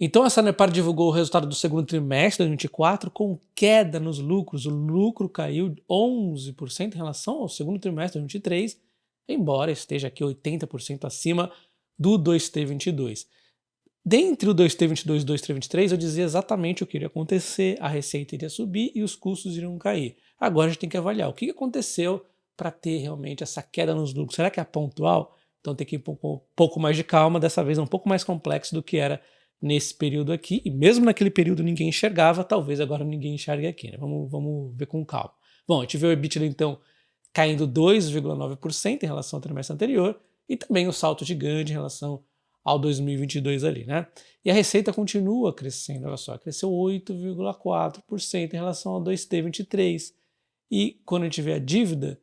Então a Sanepar divulgou o resultado do segundo trimestre de 2024 com queda nos lucros. O lucro caiu 11% em relação ao segundo trimestre de 2023, embora esteja aqui 80% acima do 2T22. Dentre o 2T22 e o 2T23, eu dizia exatamente o que iria acontecer, a receita iria subir e os custos iriam cair. Agora a gente tem que avaliar o que aconteceu para ter realmente essa queda nos lucros. Será que é pontual? Então tem que ir um pouco mais de calma, dessa vez é um pouco mais complexo do que era nesse período aqui, e mesmo naquele período ninguém enxergava, talvez agora ninguém enxergue aqui, né? Vamos ver com calma. Bom, a gente vê o EBITDA então caindo 2,9% em relação ao trimestre anterior, e também o salto gigante em relação ao 2022 ali, né? E a receita continua crescendo, olha só, cresceu 8,4% em relação ao 2T23. E quando a gente vê a dívida,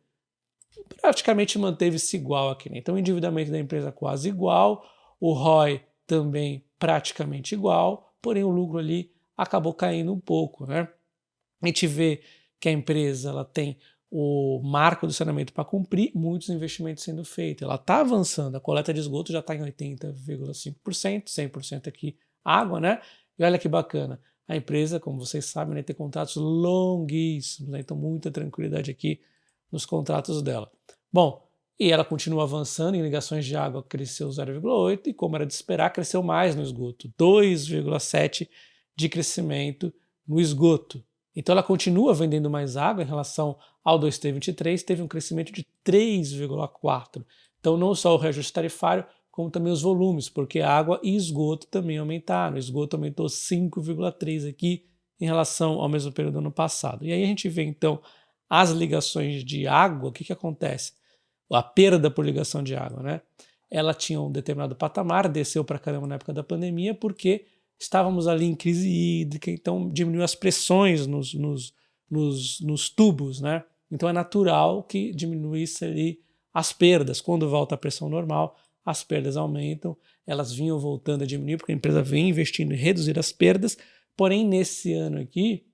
praticamente manteve-se igual aqui, né? Então o endividamento da empresa quase igual, o ROI também praticamente igual, porém o lucro ali acabou caindo um pouco, né? A gente vê que a empresa ela tem o marco do saneamento para cumprir, muitos investimentos sendo feitos. Ela está avançando, a coleta de esgoto já está em 80,5%, 100% aqui água, né? E olha que bacana, a empresa, como vocês sabem, né, tem contratos longuíssimos, né? Então muita tranquilidade aqui nos contratos dela. Bom, e ela continua avançando, em ligações de água cresceu 0,8 e, como era de esperar, cresceu mais no esgoto, 2,7 de crescimento no esgoto. Então ela continua vendendo mais água em relação ao 2T23, teve um crescimento de 3,4. Então não só o reajuste tarifário, como também os volumes, porque água e esgoto também aumentaram. O esgoto aumentou 5,3 aqui em relação ao mesmo período do ano passado. E aí a gente vê então as ligações de água, o que acontece? A perda por ligação de água, né? Ela tinha um determinado patamar, desceu para caramba na época da pandemia, porque estávamos ali em crise hídrica, então diminuiu as pressões nos tubos, né? Então é natural que diminuísse ali as perdas. Quando volta a pressão normal, as perdas aumentam, elas vinham voltando a diminuir, porque a empresa vem investindo em reduzir as perdas, porém nesse ano aqui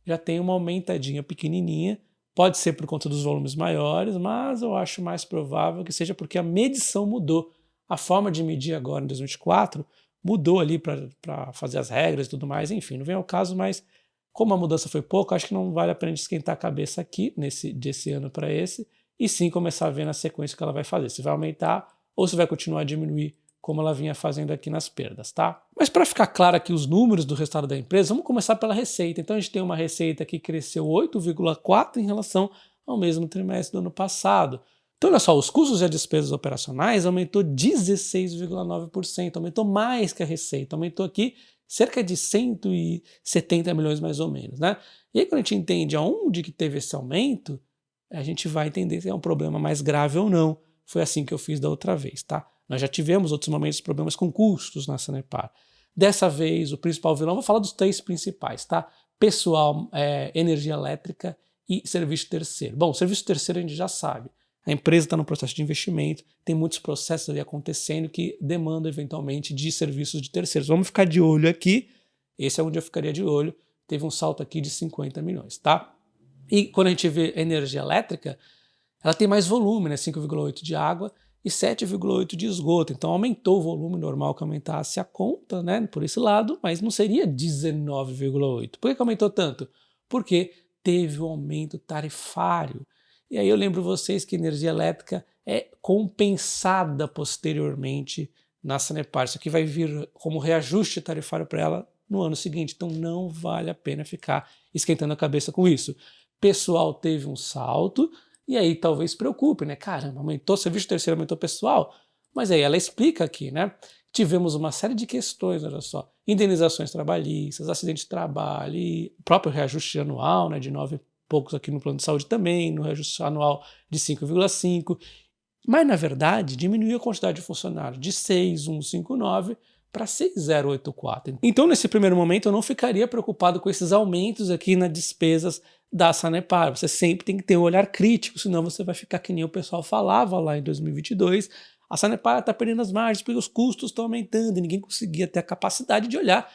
já tem uma aumentadinha pequenininha, pode ser por conta dos volumes maiores, mas eu acho mais provável que seja porque a medição mudou. A forma de medir agora em 2024 mudou ali para fazer as regras e tudo mais, enfim, não vem ao caso, mas como a mudança foi pouco, acho que não vale a pena esquentar a cabeça aqui, desse ano para esse, e sim começar a ver na sequência o que ela vai fazer, se vai aumentar ou se vai continuar a diminuir como ela vinha fazendo aqui nas perdas, tá? Mas para ficar claro aqui os números do resultado da empresa, vamos começar pela receita. Então a gente tem uma receita que cresceu 8,4% em relação ao mesmo trimestre do ano passado. Então olha só, os custos e as despesas operacionais aumentou 16,9%, aumentou mais que a receita, aumentou aqui cerca de 170 milhões mais ou menos, né? E aí quando a gente entende aonde que teve esse aumento, a gente vai entender se é um problema mais grave ou não. Foi assim que eu fiz da outra vez, tá? Nós já tivemos outros momentos de problemas com custos na Sanepar. Dessa vez, o principal vilão, vou falar dos três principais, tá? Pessoal, energia elétrica e serviço terceiro. Bom, serviço terceiro a gente já sabe. A empresa está no processo de investimento, tem muitos processos ali acontecendo que demandam eventualmente de serviços de terceiros. Vamos ficar de olho aqui, esse é onde eu ficaria de olho, teve um salto aqui de 50 milhões, tá? E quando a gente vê energia elétrica, ela tem mais volume, né? 5,8 de água e 7,8 de esgoto. Então aumentou o volume, normal que aumentasse a conta, né? Por esse lado, mas não seria 19,8. Por que aumentou tanto? Porque teve um aumento tarifário. E aí eu lembro vocês que a energia elétrica é compensada posteriormente na Sanepar. Isso aqui vai vir como reajuste tarifário para ela no ano seguinte. Então não vale a pena ficar esquentando a cabeça com isso. Pessoal teve um salto, e aí talvez preocupe, né? Caramba, aumentou, serviço terceiro aumentou pessoal, mas aí ela explica aqui, né? Tivemos uma série de questões, olha só, indenizações trabalhistas, acidente de trabalho, e o próprio reajuste anual, né, de 9 e poucos aqui no plano de saúde também, no reajuste anual de 5,5, mas na verdade diminuiu a quantidade de funcionários de 6,159 para 6,084. Então nesse primeiro momento eu não ficaria preocupado com esses aumentos aqui nas despesas da Sanepar. Você sempre tem que ter um olhar crítico, senão você vai ficar que nem o pessoal falava lá em 2022. A Sanepar está perdendo as margens porque os custos estão aumentando e ninguém conseguia ter a capacidade de olhar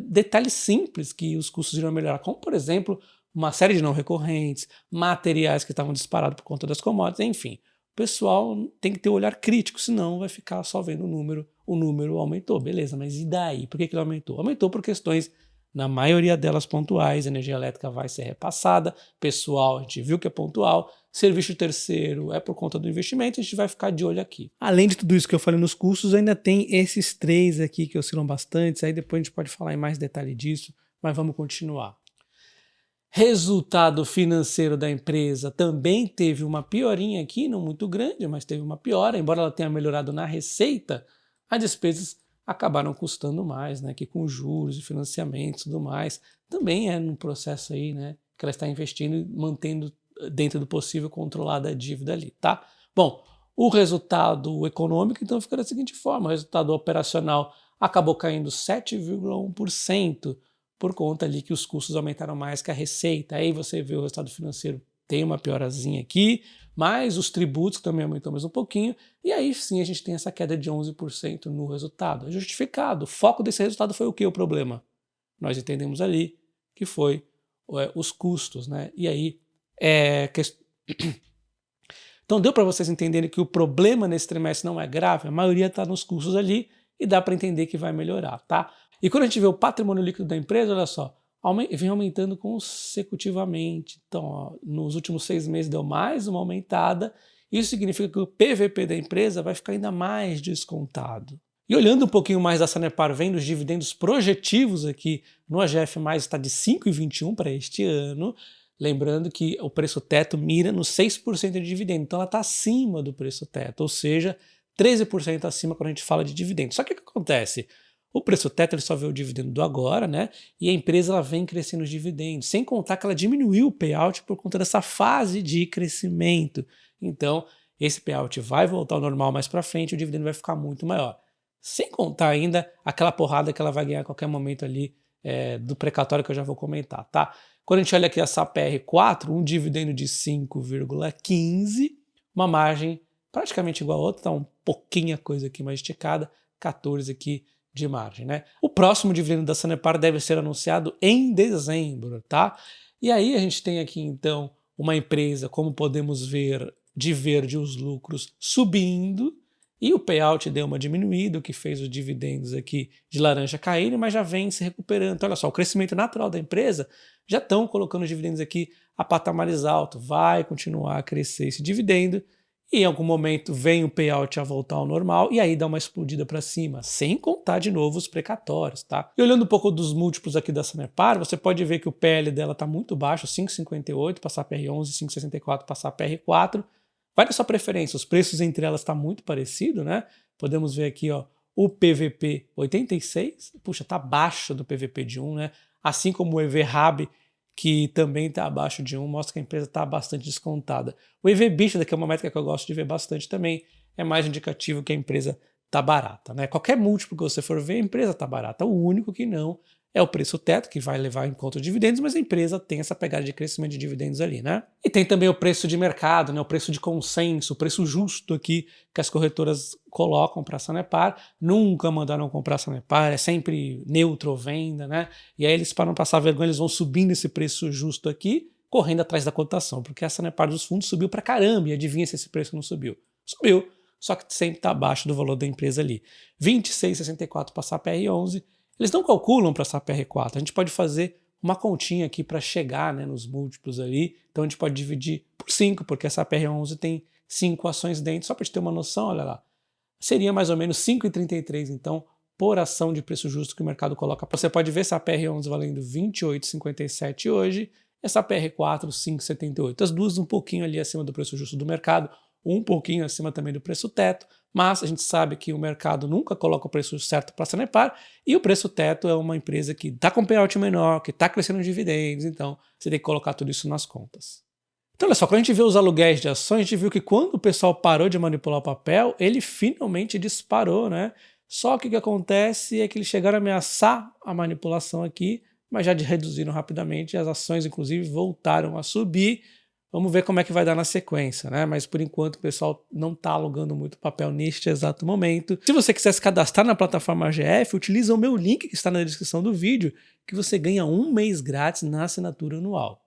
detalhes simples que os custos iriam melhorar, como por exemplo uma série de não recorrentes, materiais que estavam disparados por conta das commodities, enfim. O pessoal tem que ter um olhar crítico, senão vai ficar só vendo o número o número aumentou. Beleza, mas e daí? Por que ele aumentou? Aumentou por questões, na maioria delas pontuais, energia elétrica vai ser repassada, pessoal, a gente viu que é pontual, serviço terceiro é por conta do investimento, a gente vai ficar de olho aqui. Além de tudo isso que eu falei nos custos, ainda tem esses três aqui que oscilam bastante, aí depois a gente pode falar em mais detalhe disso, mas vamos continuar. Resultado financeiro da empresa também teve uma piorinha aqui, não muito grande, mas teve uma piora, embora ela tenha melhorado na receita, as despesas acabaram custando mais, né, que com juros e financiamentos e tudo mais, também é num processo aí, né, que ela está investindo e mantendo dentro do possível controlada a dívida ali, tá? Bom, o resultado econômico então fica da seguinte forma, o resultado operacional acabou caindo 7,1%, por conta ali que os custos aumentaram mais que a receita. Aí você vê o resultado financeiro tem uma piorazinha aqui, mas os tributos também aumentou mais um pouquinho, e aí sim a gente tem essa queda de 11% no resultado. É justificado. O foco desse resultado foi o que o problema? Nós entendemos ali que foi os custos, né? E aí então deu para vocês entenderem que o problema nesse trimestre não é grave, a maioria está nos custos ali e dá para entender que vai melhorar, tá? E quando a gente vê o patrimônio líquido da empresa, olha só, vem aumentando consecutivamente. Então, ó, nos últimos 6 meses deu mais uma aumentada. Isso significa que o PVP da empresa vai ficar ainda mais descontado. E olhando um pouquinho mais da Sanepar, vendo os dividendos projetivos aqui no AGF+, está de 5,21 para este ano. Lembrando que o preço teto mira nos 6% de dividendo. Então, ela está acima do preço teto, ou seja, 13% acima quando a gente fala de dividendo. Só que o que acontece? O preço teto ele só vê o dividendo do agora, né? E a empresa ela vem crescendo os dividendos, sem contar que ela diminuiu o payout por conta dessa fase de crescimento. Então, esse payout vai voltar ao normal mais para frente, o dividendo vai ficar muito maior. Sem contar ainda aquela porrada que ela vai ganhar a qualquer momento ali do precatório que eu já vou comentar, tá? Quando a gente olha aqui a SAPR4, um dividendo de 5,15, uma margem praticamente igual a outra, tá um pouquinho a coisa aqui mais esticada, 14 aqui de margem, né? O próximo dividendo da Sanepar deve ser anunciado em dezembro, tá? E aí a gente tem aqui então uma empresa, como podemos ver, de verde os lucros subindo e o payout deu uma diminuída, o que fez os dividendos aqui de laranja caírem, mas já vem se recuperando. Então, olha só, o crescimento natural da empresa já estão colocando os dividendos aqui a patamares altos, vai continuar a crescer esse dividendo. E em algum momento vem o payout a voltar ao normal e aí dá uma explodida para cima, sem contar de novo os precatórios, tá? E olhando um pouco dos múltiplos aqui da Sanepar, você pode ver que o PL dela está muito baixo, 5,58 passar PR11, 5,64 passar PR4. Vai da sua preferência, os preços entre elas estão muito parecidos, né? Podemos ver aqui, ó, o PVP 86, puxa, tá abaixo do PVP de 1, né? Assim como o EV/RAB, que também está abaixo de 1, mostra que a empresa está bastante descontada. O EV/EBITDA, que é uma métrica que eu gosto de ver bastante também, é mais indicativo que a empresa está barata, né? Qualquer múltiplo que você for ver, a empresa está barata. O único que não é o preço teto, que vai levar em conta os dividendos, mas a empresa tem essa pegada de crescimento de dividendos ali, né? E tem também o preço de mercado, né? O preço de consenso, o preço justo aqui que as corretoras colocam para a Sanepar. Nunca mandaram comprar a Sanepar, é sempre neutro ou venda, né? E aí eles, para não passar vergonha, eles vão subindo esse preço justo aqui, correndo atrás da cotação, porque a Sanepar dos fundos subiu para caramba, e adivinha se esse preço não subiu? Subiu, só que sempre está abaixo do valor da empresa ali. 26,64 passar PR11, eles não calculam para essa PR4, a gente pode fazer uma continha aqui para chegar, né, nos múltiplos ali, então a gente pode dividir por 5, porque essa PR11 tem 5 ações dentro, só para gente ter uma noção, olha lá, seria mais ou menos 5,33 então, por ação de preço justo que o mercado coloca. Você pode ver essa PR11 valendo 28,57 hoje, essa PR4 5,78, as duas um pouquinho ali acima do preço justo do mercado, um pouquinho acima também do preço teto, mas a gente sabe que o mercado nunca coloca o preço certo para a Sanepar e o preço teto é uma empresa que está com payout menor, que está crescendo dividendos, então você tem que colocar tudo isso nas contas. Então olha só, quando a gente vê os aluguéis de ações, a gente viu que quando o pessoal parou de manipular o papel, ele finalmente disparou, né? Só que o que acontece é que eles chegaram a ameaçar a manipulação aqui, mas já reduziram rapidamente, as ações inclusive voltaram a subir. Vamos ver como é que vai dar na sequência, né? Mas por enquanto o pessoal não está alugando muito papel neste exato momento. Se você quiser se cadastrar na plataforma AGF, utiliza o meu link que está na descrição do vídeo, que você ganha 1 mês grátis na assinatura anual.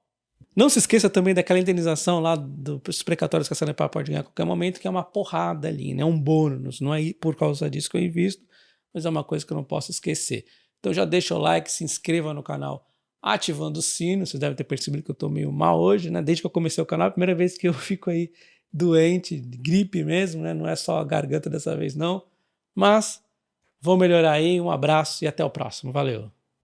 Não se esqueça também daquela indenização lá dos precatórios que a Sanepar pode ganhar a qualquer momento, que é uma porrada ali, né? Um bônus. Não é por causa disso que eu invisto, mas é uma coisa que eu não posso esquecer. Então já deixa o like, se inscreva no canal ativando o sino. Vocês devem ter percebido que eu estou meio mal hoje, né? Desde que eu comecei o canal, é a primeira vez que eu fico aí doente, gripe mesmo, né? Não é só a garganta dessa vez não, mas vou melhorar aí. Um abraço e até o próximo. Valeu!